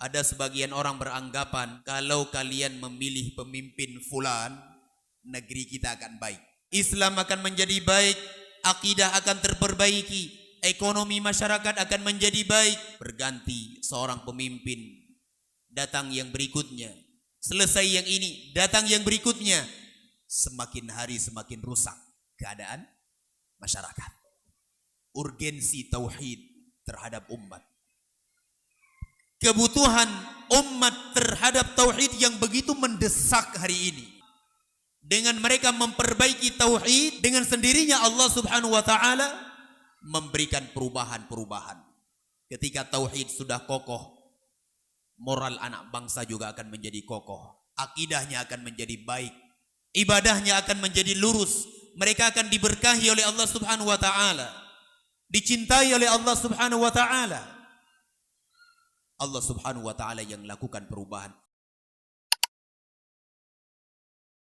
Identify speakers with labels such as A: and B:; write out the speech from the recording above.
A: Ada sebagian orang beranggapan kalau kalian memilih pemimpin fulan, negeri kita akan baik. Islam akan menjadi baik, akidah akan terperbaiki, ekonomi masyarakat akan menjadi baik. Berganti seorang pemimpin, datang yang berikutnya. Selesai yang ini, datang yang berikutnya. Semakin hari semakin rusak keadaan masyarakat. Urgensi tauhid terhadap umat. Kebutuhan umat terhadap tauhid yang begitu mendesak hari ini. Dengan mereka memperbaiki tauhid, dengan sendirinya Allah Subhanahu wa taala memberikan perubahan-perubahan. Ketika tauhid sudah kokoh, moral anak bangsa juga akan menjadi kokoh. Akidahnya akan menjadi baik. Ibadahnya akan menjadi lurus. Mereka akan diberkahi oleh Allah Subhanahu wa taala. Dicintai oleh Allah Subhanahu wa taala. Allah Subhanahu wa taala yang lakukan perubahan.